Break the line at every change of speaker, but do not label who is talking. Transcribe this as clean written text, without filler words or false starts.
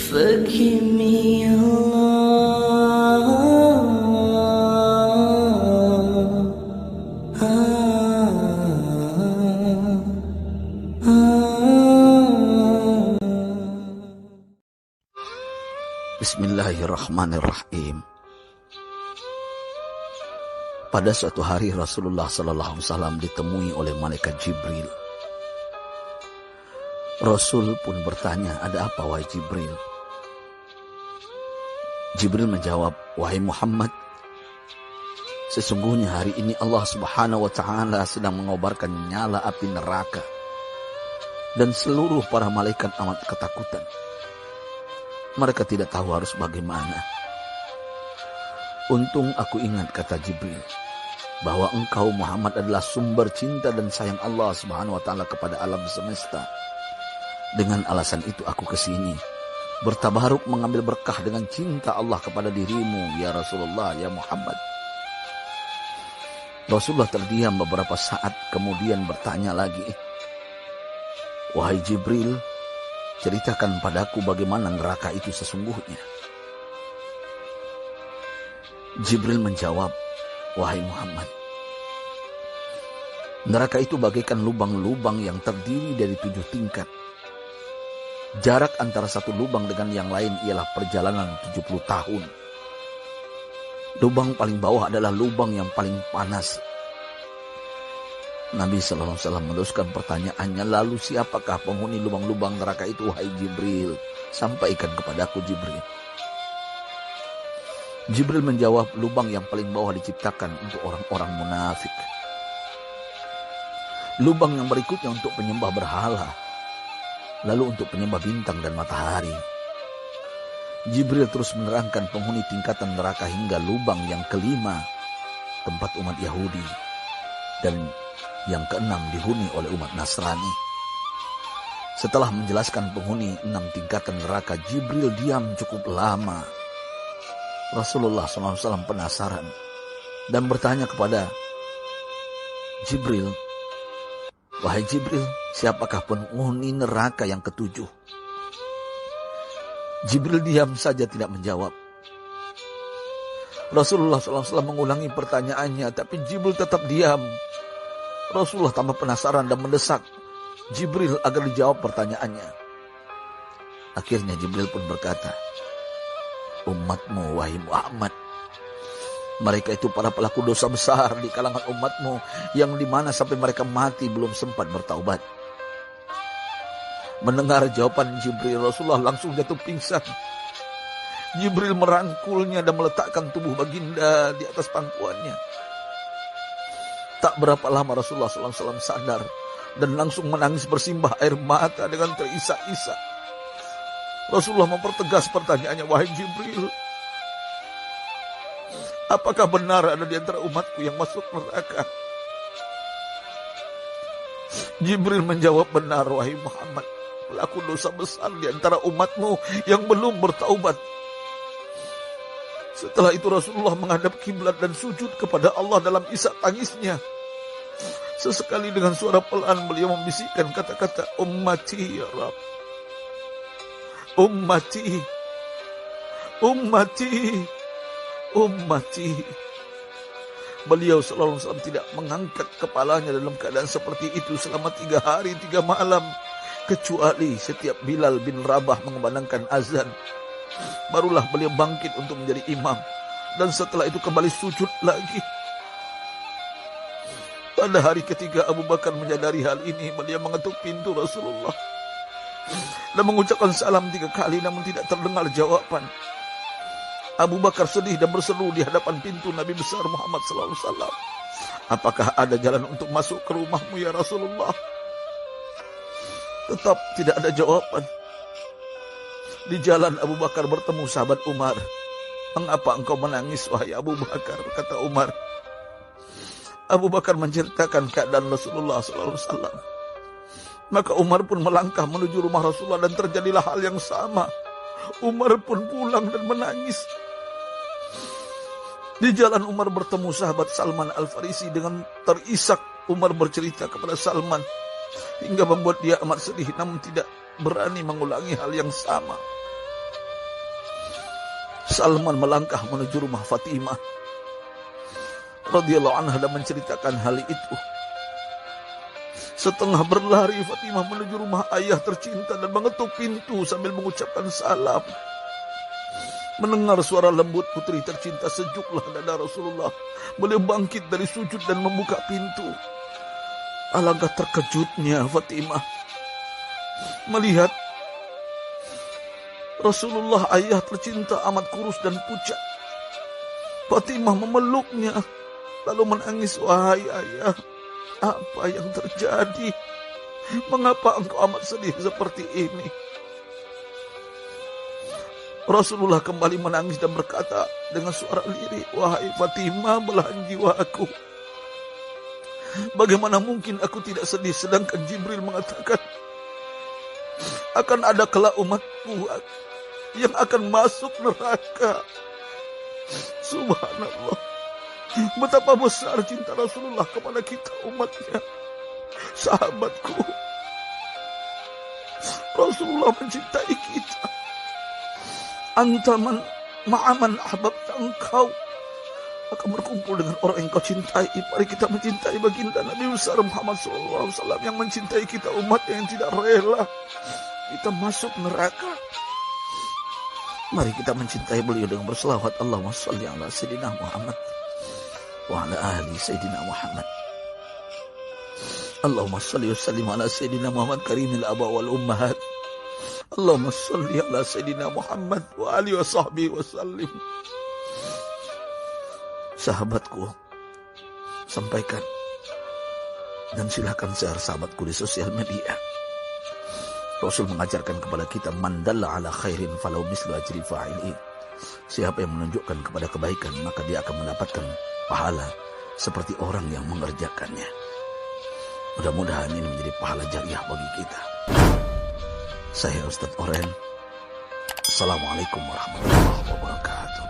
Forgive me,
Bismillahirrahmanirrahim. Pada suatu hari Rasulullah SAW ditemui oleh malaikat Jibril. Rasul pun bertanya, "Ada apa wahai Jibril?" Jibril menjawab, "Wahai Muhammad, sesungguhnya hari ini Allah Subhanahu wa Ta'ala sedang mengobarkan nyala api neraka dan seluruh para malaikat amat ketakutan. Mereka tidak tahu harus bagaimana. Untung aku ingat," kata Jibril, "bahwa engkau Muhammad adalah sumber cinta dan sayang Allah Subhanahu wa Ta'ala kepada alam semesta. Dengan alasan itu aku kesini, bertabaruk mengambil berkah dengan cinta Allah kepada dirimu, ya Rasulullah, ya Muhammad." Rasulullah terdiam beberapa saat, kemudian bertanya lagi, "Wahai Jibril, ceritakan padaku bagaimana neraka itu sesungguhnya." Jibril menjawab, "Wahai Muhammad, neraka itu bagaikan lubang-lubang yang terdiri dari 7 tingkat. Jarak antara satu lubang dengan yang lain ialah perjalanan 70 tahun. Lubang paling bawah adalah lubang yang paling panas." Nabi SAW meneruskan pertanyaannya, "Lalu siapakah penghuni lubang-lubang neraka itu wahai Jibril? Sampaikan kepadaku Jibril." Jibril menjawab, "Lubang yang paling bawah diciptakan untuk orang-orang munafik. Lubang yang berikutnya untuk penyembah berhala. Lalu untuk penyembah bintang dan matahari." Jibril terus menerangkan penghuni tingkatan neraka hingga lubang yang kelima, tempat umat Yahudi, dan yang keenam dihuni oleh umat Nasrani. Setelah menjelaskan penghuni 6 tingkatan neraka, Jibril diam cukup lama. Rasulullah SAW penasaran dan bertanya kepada Jibril, "Wahai Jibril, siapakah penghuni neraka yang ke-7?" Jibril diam saja tidak menjawab. Rasulullah SAW mengulangi pertanyaannya, tapi Jibril tetap diam. Rasulullah tambah penasaran dan mendesak Jibril agar dijawab pertanyaannya. Akhirnya Jibril pun berkata, "Umatmu wahai Muhammad, mereka itu para pelaku dosa besar di kalangan umatmu, yang dimana sampai mereka mati belum sempat bertaubat." Mendengar jawaban Jibril, Rasulullah langsung jatuh pingsan. Jibril merangkulnya dan meletakkan tubuh baginda di atas pangkuannya. Tak berapa lama Rasulullah SAW sadar dan langsung menangis bersimbah air mata dengan terisak-isak. Rasulullah mempertegas pertanyaannya, "Wahai Jibril, apakah benar ada di antara umatku yang masuk neraka?" Jibril menjawab, "Benar wahai Muhammad, pelaku dosa besar di antara umatmu yang belum bertaubat." Setelah itu Rasulullah menghadap kiblat dan sujud kepada Allah dalam isak tangisnya. Sesekali dengan suara pelan beliau membisikkan kata-kata, "Ummati ya Rabb, ummati, ummati, ummati." Beliau SAW tidak mengangkat kepalanya dalam keadaan seperti itu selama 3 hari 3 malam. Kecuali setiap Bilal bin Rabah mengumandangkan azan, barulah beliau bangkit untuk menjadi imam. Dan setelah itu kembali sujud lagi. Pada hari ketiga Abu Bakar menyadari hal ini, beliau mengetuk pintu Rasulullah dan mengucapkan salam 3 kali namun tidak terdengar jawaban. Abu Bakar sedih dan berseru di hadapan pintu Nabi besar Muhammad SAW, "Apakah ada jalan untuk masuk ke rumahmu ya Rasulullah?" Tetap tidak ada jawaban. Di jalan Abu Bakar bertemu sahabat Umar. "Mengapa engkau menangis wahai Abu Bakar?" kata Umar. Abu Bakar menceritakan keadaan Rasulullah SAW. Maka Umar pun melangkah menuju rumah Rasulullah dan terjadilah hal yang sama. Umar pun pulang dan menangis. Di jalan Umar bertemu sahabat Salman Al-Farisi. Dengan terisak Umar bercerita kepada Salman hingga membuat dia amat sedih, namun tidak berani mengulangi hal yang sama. Salman melangkah menuju rumah Fatimah radhiyallahu anha dan menceritakan hal itu. Setengah berlari Fatimah menuju rumah ayah tercinta dan mengetuk pintu sambil mengucapkan salam. Mendengar suara lembut putri tercinta, sejuklah dada Rasulullah. Beliau bangkit dari sujud dan membuka pintu. Alangkah terkejutnya Fatimah melihat Rasulullah ayah tercinta amat kurus dan pucat. Fatimah memeluknya lalu menangis, "Wahai ayah, apa yang terjadi? Mengapa engkau amat sedih seperti ini?" Rasulullah kembali menangis dan berkata dengan suara lirih, "Wahai Fatimah, belahan jiwaku, bagaimana mungkin aku tidak sedih sedangkan Jibril mengatakan akan ada kelak umatku yang akan masuk neraka." Subhanallah, betapa besar cinta Rasulullah kepada kita umatnya. Sahabatku, Rasulullah mencintai kita. Antaman ma'aman ahbabta, engkau akan berkumpul dengan orang yang kau cintai. Mari kita mencintai baginda Nabi besar Muhammad SAW yang mencintai kita umat yang tidak rela kita masuk neraka. Mari kita mencintai beliau dengan berselawat, Allahumma shalli ala Sayyidina Muhammad wa ala ahli Sayyidina Muhammad. Allahumma shalli wa sallim ala Sayyidina Muhammad karimil aba wal ummahat. Allahumma shalli ala Sayyidina Muhammad wa alihi wa sahbihi wa sallim. Sahabatku, sampaikan dan silakan share sahabatku di sosial media. Rasul mengajarkan kepada kita, man dalla ala khairin falau mislu ajri fa'ili. Siapa yang menunjukkan kepada kebaikan, maka dia akan mendapatkan pahala seperti orang yang mengerjakannya. Mudah-mudahan ini menjadi pahala jariah bagi kita. Saya Ustadz Oren. Assalamualaikum warahmatullahi wabarakatuh.